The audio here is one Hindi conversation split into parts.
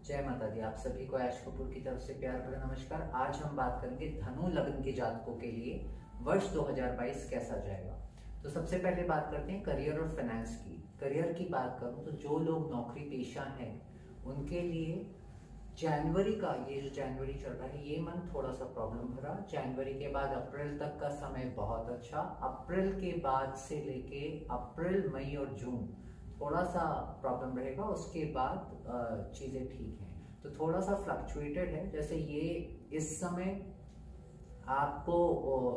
जय माता दी। आप सभी को ऐश कपूर की तरफ से प्यार भरा नमस्कार। आज हम बात करेंगे धनु लग्न के जातकों के लिए वर्ष 2022 कैसा जाएगा। तो सबसे पहले बात करते हैं करियर और फाइनेंस की। करियर की बात करूं तो जो लोग नौकरी पेशा हैं उनके लिए जनवरी का ये जो जनवरी चल रहा है ये मंथ थोड़ा सा प्रॉब्लम भरा। जनवरी के बाद अप्रैल तक का समय बहुत अच्छा। अप्रैल के बाद से लेके अप्रैल मई और जून थोड़ा सा प्रॉब्लम रहेगा। उसके बाद चीज़ें ठीक हैं। तो थोड़ा सा फ्लक्चुएटेड है। जैसे ये इस समय आपको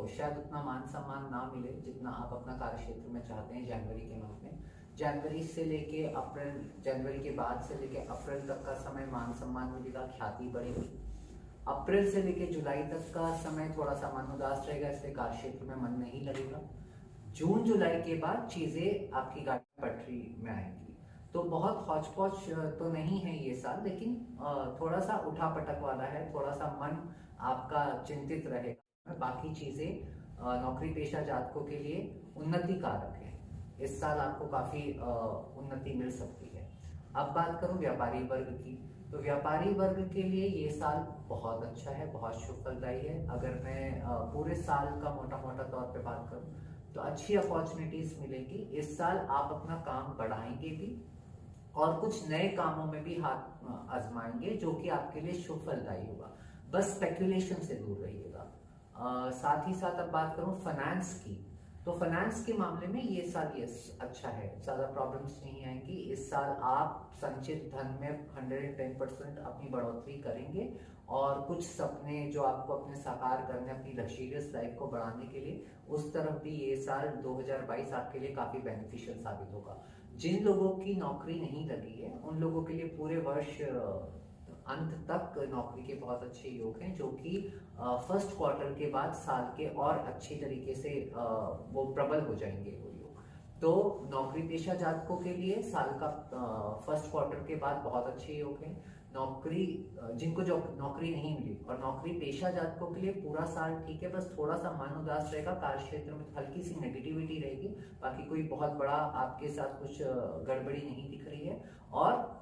शायद उतना मान सम्मान ना मिले जितना आप अपना कार्य क्षेत्र में चाहते हैं जनवरी के मंथ में। जनवरी से लेके अप्रैल, जनवरी के बाद से लेके अप्रैल तक का समय मान सम्मान मिलेगा, ख्याति बढ़ेगी। अप्रैल से लेके जुलाई तक का समय थोड़ा सा मन उदास रहेगा, इसलिए कार्य क्षेत्र में मन नहीं लगेगा। जून जुलाई के बाद चीजें आपकी गाड़ी पटरी में आएंगी। तो बहुत हौच पौच तो नहीं है ये साल, लेकिन थोड़ा सा उठा पटक वाला है। थोड़ा सा मन आपका चिंतित रहेगा। बाकी चीजें नौकरी पेशा जातकों के लिए उन्नति कारक है। इस साल आपको काफी उन्नति मिल सकती है। अब बात करूं व्यापारी वर्ग की, तो व्यापारी वर्ग के लिए ये साल बहुत अच्छा है, बहुत शुभ फलदायी है। अगर मैं पूरे साल का मोटा मोटा तौर पे बात करूं तो अच्छी अपॉर्चुनिटीज मिलेंगी। इस साल आप अपना काम बढ़ाएंगे भी और कुछ नए कामों में भी हाथ आजमाएंगे, जो कि आपके लिए शुभ फलदायी होगा। बस स्पेकुलेशन से दूर रहिएगा। साथ ही साथ अब बात करूं फाइनेंस की, तो फाइनेंस के मामले में ये साल ये अच्छा है, ज्यादा प्रॉब्लम्स नहीं आएंगी। इस साल आप संचित धन में 110% अपनी बढ़ोतरी करेंगे और कुछ सपने जो आपको अपने साकार करने, अपनी लग्जरियस लाइफ को बढ़ाने के लिए, उस तरफ भी ये साल 2022 आपके लिए काफी बेनिफिशियल साबित होगा। जिन लोगों की नौकरी नहीं लगी है उन लोगों के लिए पूरे वर्ष अंत तक नौकरी के बहुत अच्छे योग हैं, जो कि फर्स्ट क्वार्टर के बाद साल के और अच्छी तरीके से वो प्रबल हो जाएंगे वो योग। तो नौकरी पेशा जातकों के लिए साल का फर्स्ट क्वार्टर के बाद बहुत अच्छे योग हैं। नौकरी जिनको जो नौकरी नहीं मिली और नौकरी पेशा जातकों के लिए पूरा साल ठीक है, बस थोड़ा सा मन उदास रहेगा। कार्य क्षेत्र में हल्की सी नेगेटिविटी रहेगी, बाकी कोई बहुत बड़ा आपके साथ कुछ गड़बड़ी नहीं दिख रही है। और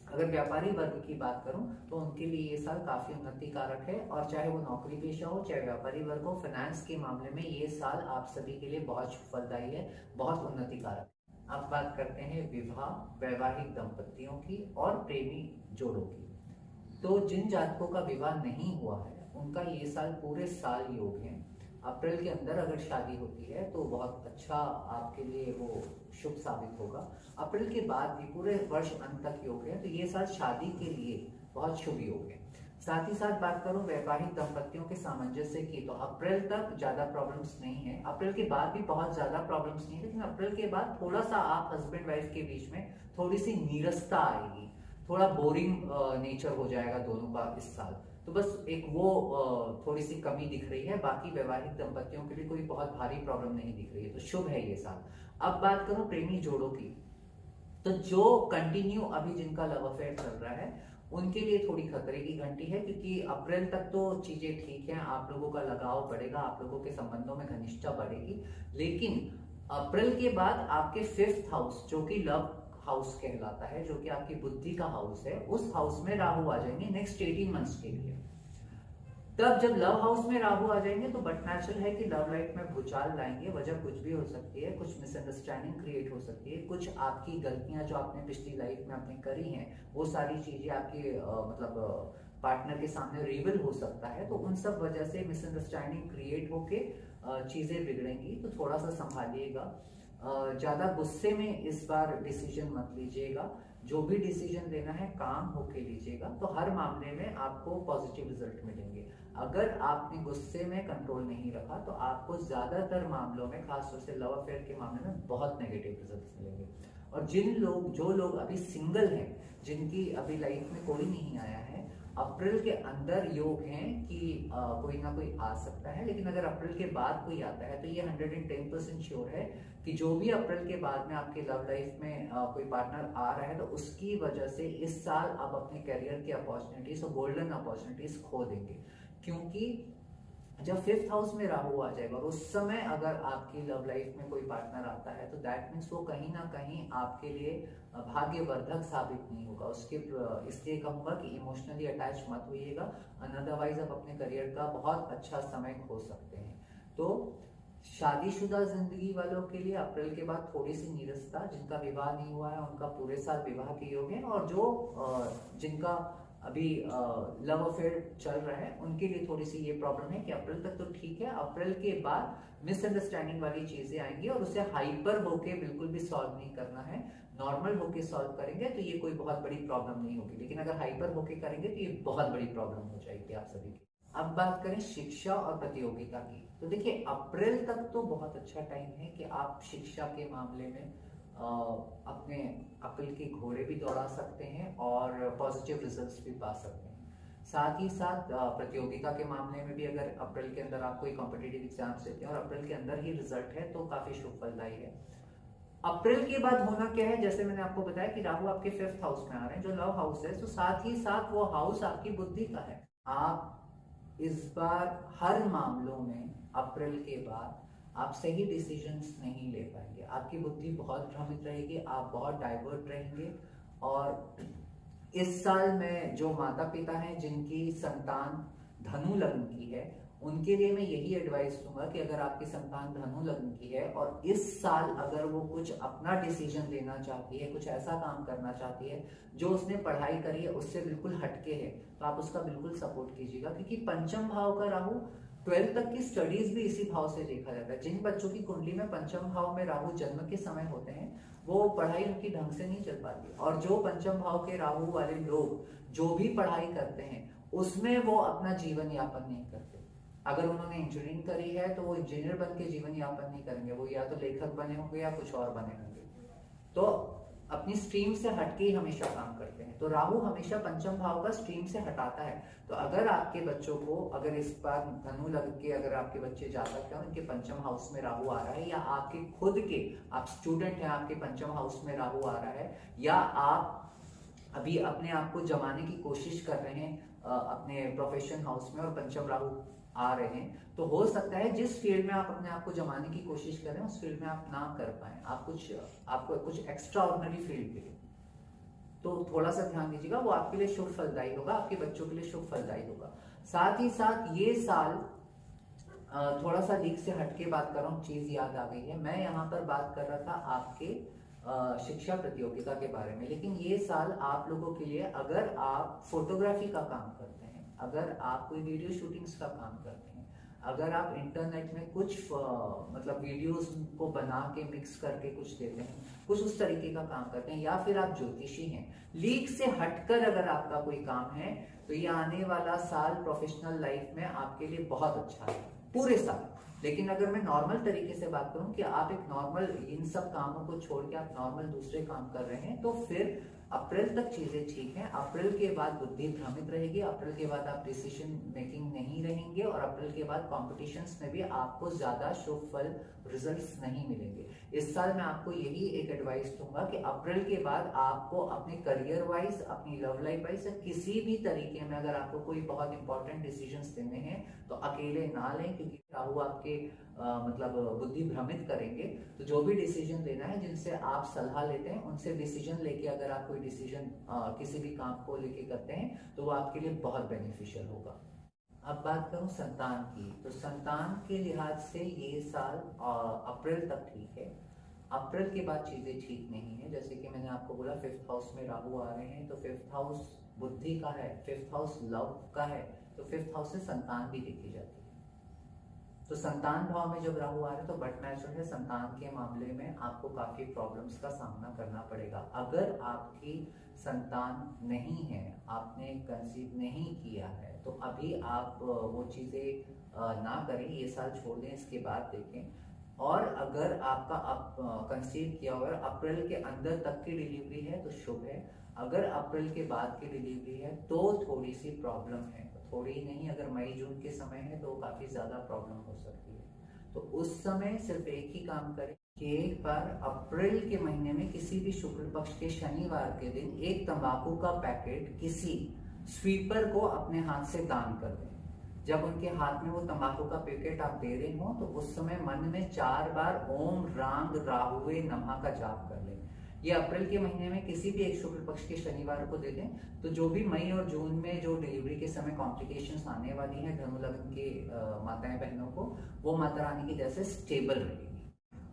अगर व्यापारी वर्ग की बात करूं तो उनके लिए ये साल काफी उन्नति कारक है। और चाहे वो नौकरी पेशा हो चाहे व्यापारी वर्ग हो, फाइनेंस के मामले में ये साल आप सभी के लिए बहुत फलदायी है, बहुत उन्नति कारक है। अब बात करते हैं विवाह, वैवाहिक दंपतियों की और प्रेमी जोड़ों की। तो जिन जातकों का विवाह नहीं हुआ है उनका ये साल पूरे साल योग है। अप्रैल के अंदर अगर शादी होती है तो बहुत अच्छा आपके लिए वो शुभ साबित होगा। अप्रैल के बाद भी पूरे वर्ष अंत तक योग है, तो ये साल शादी के लिए बहुत शुभ योग है। साथ ही साथ बात करूं वैवाहिक दंपतियों के सामंजस्य की, तो अप्रैल तक ज्यादा प्रॉब्लम्स नहीं है। अप्रैल के बाद भी बहुत ज्यादा प्रॉब्लम्स नहीं है, लेकिन अप्रैल के बाद थोड़ा सा आप हस्बैंड वाइफ के बीच में थोड़ी सी नीरसता आएगी, थोड़ा बोरिंग नेचर हो जाएगा दोनों का इस साल। तो बस एक वो थोड़ी सी कमी दिख रही है। बाकी वैवाहिक दंपतियों के लिए कोई बहुत भारी प्रॉब्लम नहीं दिख रही है, तो शुभ है ये साल। अब बात करूं प्रेमी जोड़ों की, तो जो कंटिन्यू अभी जिनका लव अफेयर चल रहा है उनके लिए थोड़ी खतरे की घंटी है, क्योंकि अप्रैल तक तो चीजें ठीक हैं, आप लोगों का लगाव बढ़ेगा, आप लोगों के संबंधों में घनिष्ठता बढ़ेगी। लेकिन अप्रैल के बाद आपके 5th हाउस जो कि लव हाउस कहलाता है, जो कि आपकी बुद्धि का हाउस है, उस हाउस में राहु आ जाएंगे नेक्स्ट 18 मंथ्स के लिए। तब जब लव हाउस में राहु आ जाएंगे तो बट नेचुरल है कि लव लाइफ में भूचाल लाएंगे। वजह कुछ भी हो सकती है, कुछ मिसअंडरस्टैंडिंग क्रिएट हो सकती है, कुछ आपकी गलतियां जो आपने पिछली लाइफ में आपने करी हैं वो सारी चीजें आपके मतलब पार्टनर के सामने रिवील हो सकता है। तो उन सब वजह से मिसअंडरस्टैंडिंग क्रिएट होके चीजें बिगड़ेंगी, तो थोड़ा सा संभालिएगा। ज्यादा गुस्से में इस बार डिसीजन मत लीजिएगा। जो भी डिसीजन लेना है काम होके लीजिएगा, तो हर मामले में आपको पॉजिटिव रिजल्ट मिलेंगे। अगर आपने गुस्से में कंट्रोल नहीं रखा तो आपको ज्यादातर मामलों में, खासतौर से लव अफेयर के मामले में, बहुत नेगेटिव रिजल्ट्स मिलेंगे। और जो लोग अभी सिंगल हैं, जिनकी अभी लाइफ में कोई नहीं आया है, अप्रैल के अंदर योग हैं कि कोई ना कोई आ सकता है। लेकिन अगर अप्रैल के बाद कोई आता है तो ये 110% श्योर है कि जो भी अप्रैल के बाद में आपके लव लाइफ में कोई पार्टनर आ रहा है तो उसकी वजह से इस साल आप अपने करियर की अपॉर्चुनिटीज और गोल्डन अपॉर्चुनिटीज खो देंगे। क्योंकि जब 5th हाउस में राहु आ जाएगा और उस समय अगर आपकी लव लाइफ में कोई पार्टनर आता है तो दैट मीन्स वो कहीं ना कहीं आपके लिए भाग्यवर्धक साबित नहीं होगा। उसके इसलिए कहूंगा कि इमोशनली अटैच मत होइएगा, अदरवाइज आप अपने करियर का बहुत अच्छा समय खो सकते हैं। तो शादीशुदा जिंदगी वालों के लिए अप्रैल के बाद थोड़ी सी नीरसता, जिनका विवाह नहीं हुआ है उनका पूरे साल विवाह के योग है, और जो जिनका अभी लव अफेयर चल रहा है उनके लिए थोड़ी सी ये प्रॉब्लम है कि अप्रैल तक तो ठीक है, अप्रैल के बाद मिसअंडरस्टैंडिंग वाली चीजें आएंगी और उसे हाइपर होके बिल्कुल भी सॉल्व नहीं करना है। नॉर्मल होके सॉल्व करेंगे तो ये कोई बहुत बड़ी प्रॉब्लम नहीं होगी, लेकिन अगर हाइपर होके करेंगे तो ये बहुत बड़ी प्रॉब्लम हो जाएगी आप सभी की। अब बात करें शिक्षा और प्रतियोगिता की, तो देखिए अप्रैल तक तो बहुत अच्छा टाइम है कि आप शिक्षा के मामले में अपने अक्ल के घोड़े भी दौड़ा सकते हैं और पॉजिटिव रिजल्ट्स भी पा सकते हैं। साथ ही साथ प्रतियोगिता के मामले में भी अगर अप्रैल के अंदर आप कोई कॉम्पिटिटिव एग्जाम्स देते हैं और अप्रैल के अंदर ही रिजल्ट है तो काफी शुभ फलदायी है। अप्रैल के बाद होना क्या है, जैसे मैंने आपको बताया कि राहु आपके 5th हाउस में आ रहे हैं जो लव हाउस है, तो साथ ही साथ वो हाउस आपकी बुद्धि का है। आप इस बार हर मामलों में अप्रैल के बाद आप सही डिसीजंस नहीं ले पाएंगे, आपकी बुद्धि बहुत भ्रमित रहेगी, आप बहुत डाइवर्ट रहेंगे। और इस साल में जो माता पिता हैं जिनकी संतान धनु लग्न की है उनके लिए मैं यही एडवाइस दूंगा कि अगर आपकी संतान धनु लग्न की है और इस साल अगर वो कुछ अपना डिसीजन लेना चाहती है, कुछ ऐसा काम करना चाहती है जो उसने पढ़ाई करी है उससे बिल्कुल हटके है, तो आप उसका बिल्कुल सपोर्ट कीजिएगा, क्योंकि पंचम भाव का राहु 12th तक की स्टडीज भी इसी भाव से देखा जाता है। जिन बच्चों की कुंडली में पंचम भाव में राहु जन्म के समय होते हैं वो पढ़ाई उनकी ढंग से नहीं चल पाती, और जो पंचम भाव के राहु वाले लोग जो भी पढ़ाई करते हैं उसमें वो अपना जीवन यापन नहीं करते। अगर उन्होंने इंजीनियरिंग करी है तो वो इंजीनियर बन के जीवन यापन नहीं करेंगे, वो या तो लेखक बने होंगे या कुछ और बने होंगे, तो अपनी स्ट्रीम से हटके ही हमेशा काम करते हैं। तो राहु हमेशा पंचम भाव का स्ट्रीम से हटाता है। तो अगर आपके बच्चों को अगर इस बार धनु लग्न के अगर आपके बच्चे जातक हैं उनके पंचम हाउस में राहु आ रहा है, या आपके खुद के आप स्टूडेंट हैं आपके पंचम हाउस में राहु आ रहा है, या आप अभी अपने आप को जमाने की कोशिश कर रहे हैं अपने प्रोफेशन हाउस में और पंचम राहु आ रहे हैं, तो हो सकता है जिस फील्ड में आप अपने आप को जमाने की कोशिश कर रहे हैं उस फील्ड में आप ना कर पाए, आपको कुछ एक्स्ट्रा ऑर्डिनरी फील्ड मिले, तो थोड़ा सा ध्यान दीजिएगा, वो आपके लिए शुभ फलदायी होगा, आपके बच्चों के लिए शुभ फलदायी होगा। साथ ही साथ ये साल थोड़ा सा लीक से हटके बात कर रहा हूँ, चीज याद आ गई है, मैं यहाँ पर बात कर रहा था आपके शिक्षा प्रतियोगिता के बारे में, लेकिन ये साल आप लोगों के लिए अगर आप फोटोग्राफी का काम करते हैं, अगर आप कोई वीडियो शूटिंग्स का काम करते हैं, अगर आप इंटरनेट में कुछ मतलब वीडियोस को बना के मिक्स करके कुछ देते हैं, कुछ उस तरीके का काम करते हैं, या फिर आप ज्योतिषी हैं, लीक से हटकर अगर आपका कोई काम है तो ये आने वाला साल प्रोफेशनल लाइफ में आपके लिए बहुत अच्छा है पूरे साल। लेकिन अगर मैं नॉर्मल तरीके से बात करूं कि आप एक नॉर्मल इन सब कामों को छोड़ के आप नॉर्मल दूसरे काम कर रहे हैं, तो फिर अप्रैल तक चीजें ठीक हैं। अप्रैल के बाद बुद्धि भ्रमित रहेगी, अप्रैल के बाद आप डिसीजन मेकिंग नहीं रहेंगे, और अप्रैल के बाद कॉम्पिटिशन्स में भी आपको ज्यादा शुभ फल रिजल्ट्स नहीं मिलेंगे। इस साल मैं आपको यही एक एडवाइस दूंगा कि अप्रैल के बाद आपको अपने करियर वाइज, अपनी लव लाइफ वाइज, किसी भी तरीके में अगर आपको कोई बहुत इंपॉर्टेंट डिसीजंस देने हैं तो अकेले ना लें, क्योंकि राहु आपके मतलब बुद्धि भ्रमित करेंगे। तो जो भी डिसीजन लेना है, जिनसे आप सलाह लेते हैं उनसे डिसीजन लेके अगर आप कोई डिसीजन किसी भी काम को लेके करते हैं तो वो आपके लिए बहुत बेनिफिशियल होगा। अब बात करूं संतान की, तो संतान के लिहाज से ये साल अप्रैल तक ठीक है। अप्रैल के बाद चीजें ठीक नहीं है, जैसे कि मैंने आपको बोला 5th हाउस में राहु आ रहे हैं, तो 5th हाउस बुद्धि का है, 5th हाउस लव का है, तो 5th हाउस से संतान भी देखी जाती है। तो संतान भाव में जब राहु आ रहे हैं तो बट नेचुरल है, संतान के मामले में आपको काफी प्रॉब्लम्स का सामना करना पड़ेगा। अगर आपकी संतान नहीं है, आपने कंसीव नहीं किया है, तो अभी आप वो चीजें ना करें, ये साल छोड़ दें, इसके बाद देखें। और अगर आपका कंसीव किया हुआ है, अप्रैल के अंदर तक की डिलीवरी है तो शुभ है, अगर अप्रैल के बाद की डिलीवरी है तो थोड़ी सी प्रॉब्लम है, थोड़ी नहीं, अगर मई जून के समय है तो काफी ज्यादा प्रॉब्लम हो सकती है। तो उस समय सिर्फ एक ही काम करें कि एक बार अप्रैल के महीने में किसी भी शुक्ल पक्ष के शनिवार के दिन एक तंबाकू का पैकेट किसी स्वीपर को अपने हाथ से दान कर दें। जब उनके हाथ में वो तंबाकू का पैकेट आप दे रहे हो तो उस समय मन में 4 बार ओम रांग राहुए नमः का जाप कर लें। ये अप्रैल के महीने में किसी भी एक शुक्ल पक्ष के शनिवार को दे दें, तो जो भी मई और जून में जो डिलीवरी के समय कॉम्प्लिकेशंस आने वाली हैं धनु लग्न के माताएं बहनों को, वो माता रानी की जैसे स्टेबल रहेगी।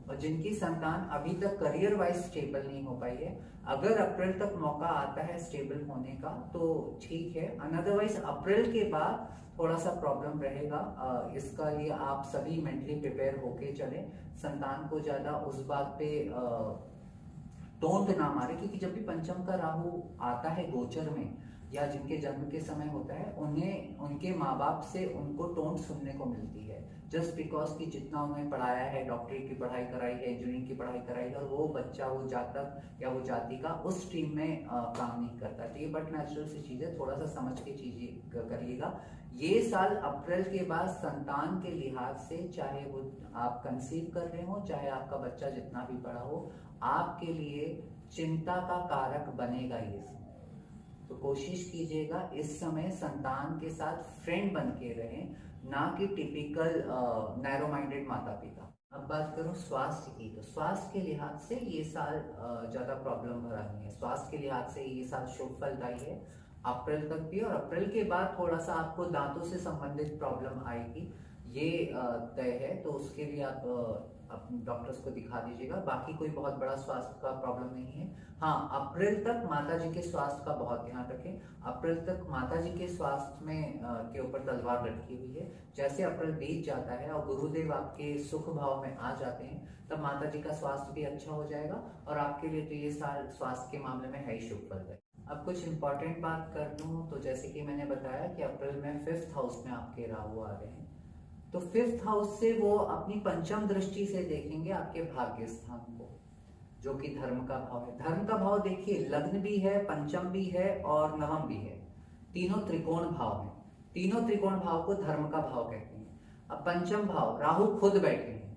और जिनकी संतान अभी तक करियर वाइज स्टेबल नहीं हो पाई है, अगर अप्रैल तक मौका आता है स्टेबल होने का तो ठीक है, अनदरवाइज अप्रैल के बाद थोड़ा सा प्रॉब्लम रहेगा। इसका लिए आप सभी मेंटली प्रिपेयर होके चलें, संतान को ज्यादा उस बात पे टोंट ना मारे, क्योंकि जब भी पंचम का राहु आता है गोचर में या जिनके जन्म के समय होता है, उन्हें उनके माँ बाप से उनको टोंट सुनने को मिलती है, जस्ट बिकॉज कि जितना उन्हें पढ़ाया है, डॉक्टरी की पढ़ाई कराई है, इंजीनियरिंग की पढ़ाई कराई है, और वो बच्चा, वो जातक या वो जाति का उस स्ट्रीम में काम नहीं करता। तो ये बट नेचुरल सी चीज है, थोड़ा सा समझ के चीजें करिएगा। ये साल अप्रैल के बाद संतान के लिहाज से, चाहे वो आप कंसीव कर रहे हो, चाहे आपका बच्चा जितना भी बड़ा हो, आपके लिए चिंता का कारक बनेगा ये समय। तो कोशिश कीजिएगा इस समय संतान के साथ फ्रेंड बन के रहें, ना कि टिपिकल नैरो माइंडेड माता पिता। अब बात करूं स्वास्थ्य की, तो स्वास्थ्य के लिहाज से ये साल ज्यादा प्रॉब्लम भरा नहीं है। स्वास्थ्य के लिहाज से ये साल शुभ फलदायी है अप्रैल तक भी, और अप्रैल के बाद थोड़ा सा आपको दांतों से संबंधित प्रॉब्लम आएगी, ये तय है। तो उसके लिए आप डॉक्टर्स को दिखा दीजिएगा। बाकी कोई बहुत बड़ा स्वास्थ्य का प्रॉब्लम नहीं है। हाँ, अप्रैल तक माता जी के स्वास्थ्य का बहुत ध्यान रखें। अप्रैल तक माता जी के स्वास्थ्य में के ऊपर तलवार लटकी हुई है। जैसे अप्रैल बीत जाता है और गुरुदेव आपके सुख भाव में आ जाते हैं, तब माता जी का स्वास्थ्य भी अच्छा हो जाएगा, और आपके लिए तो ये साल स्वास्थ्य के मामले में है ही शुभ फल है। अब कुछ इंपॉर्टेंट बात कर लूं तो जैसे कि मैंने बताया कि अप्रैल में 5th हाउस में आपके राहु आ रहे हैं, तो 5th हाउस से वो अपनी पंचम दृष्टि से देखेंगे आपके भाग्य स्थान को, जो कि धर्म का भाव है। धर्म का भाव देखिए, लग्न भी है, पंचम भी है और नवम भी है, तीनों त्रिकोण भाव हैं। तीनों त्रिकोण भाव को धर्म का भाव कहते हैं। अब पंचम भाव राहु खुद बैठे हैं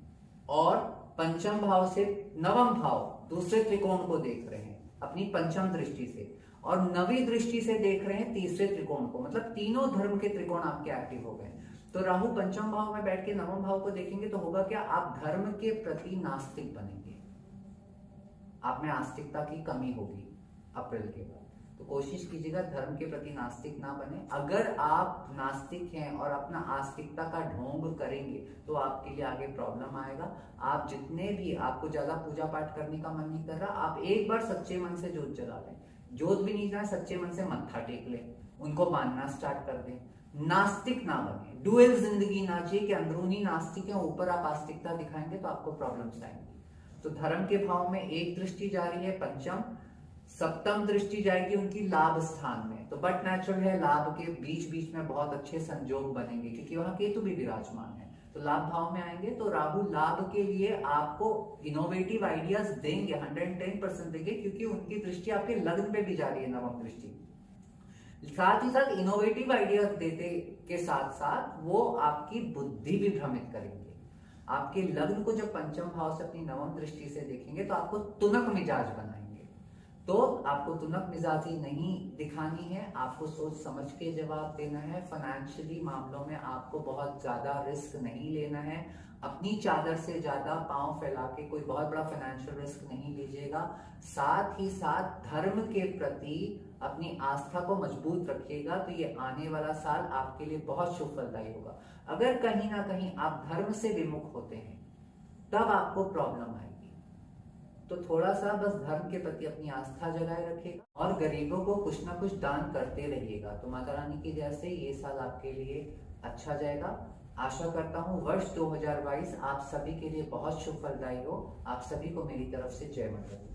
और पंचम भाव से नवम भाव दूसरे त्रिकोण को देख रहे हैं अपनी पंचम दृष्टि से, और नवी दृष्टि से देख रहे हैं तीसरे त्रिकोण को, मतलब तीनों धर्म के त्रिकोण आपके एक्टिव हो गए। तो राहु पंचम भाव में बैठ के नवम भाव को देखेंगे तो होगा क्या, आप धर्म के प्रति नास्तिक बनेंगे, आप में आस्तिकता की कमी होगी अप्रैल के बाद। तो कोशिश कीजिएगा धर्म के प्रति नास्तिक ना बने। अगर आप नास्तिक हैं और अपना आस्तिकता का ढोंग करेंगे तो आपके लिए आगे प्रॉब्लम आएगा। आप जितने भी, आपको ज्यादा पूजा पाठ करने का मन नहीं कर रहा, आप एक बार सच्चे मन से जोत जला लें। जोत भी नहीं जाए, सच्चे मन से मत्था टेक लें, उनको मानना स्टार्ट कर दें। नास्तिक ना बने, डुअल जिंदगी ना चाहिए कि अंदरूनी नास्तिक है, ऊपर आप आस्तिकता दिखाएंगे तो आपको प्रॉब्लम्स आएंगी। तो धर्म के भाव में एक दृष्टि जा रही है पंचम, सप्तम दृष्टि जाएगी उनकी लाभ स्थान में, तो बट नेचुरल है लाभ के बीच बीच में बहुत अच्छे संजोग बनेंगे, क्योंकि वहां केतु भी विराजमान है। तो लाभ भाव में आएंगे तो राहु लाभ के लिए आपको इनोवेटिव आइडियाज देंगे, 110% देंगे, क्योंकि उनकी दृष्टि आपके लग्न पे भी जा रही है, नवम दृष्टि। साथ ही साथ इनोवेटिव आइडियाज देते के साथ साथ वो आपकी बुद्धि भी भ्रमित करेंगे। आपके लग्न को जब पंचम भाव से अपनी नवम दृष्टि से देखेंगे तो आपको तुनक मिजाज बनाएंगे। तो आपको तुनक मिजाजी नहीं दिखानी है, आपको सोच समझ के जवाब देना है। फाइनेंशियली मामलों में आपको बहुत ज्यादा रिस्क नहीं लेना है। अपनी चादर से ज्यादा पांव फैला के कोई बहुत बड़ा फाइनेंशियल रिस्क नहीं लीजिएगा। साथ ही साथ धर्म के प्रति अपनी आस्था को मजबूत रखिएगा, तो ये आने वाला साल आपके लिए बहुत शुभ फलदायी होगा। अगर कहीं ना कहीं आप धर्म से विमुख होते हैं तब आपको प्रॉब्लम आएगी। तो थोड़ा सा बस धर्म के प्रति अपनी आस्था जगाए रखिएगा और गरीबों को कुछ ना कुछ दान करते रहिएगा। तो माता रानी की जैसे ये साल आपके लिए अच्छा जाएगा। आशा करता हूँ वर्ष 2022 आप सभी के लिए बहुत शुभ फलदायी हो। आप सभी को मेरी तरफ से जय माता दी।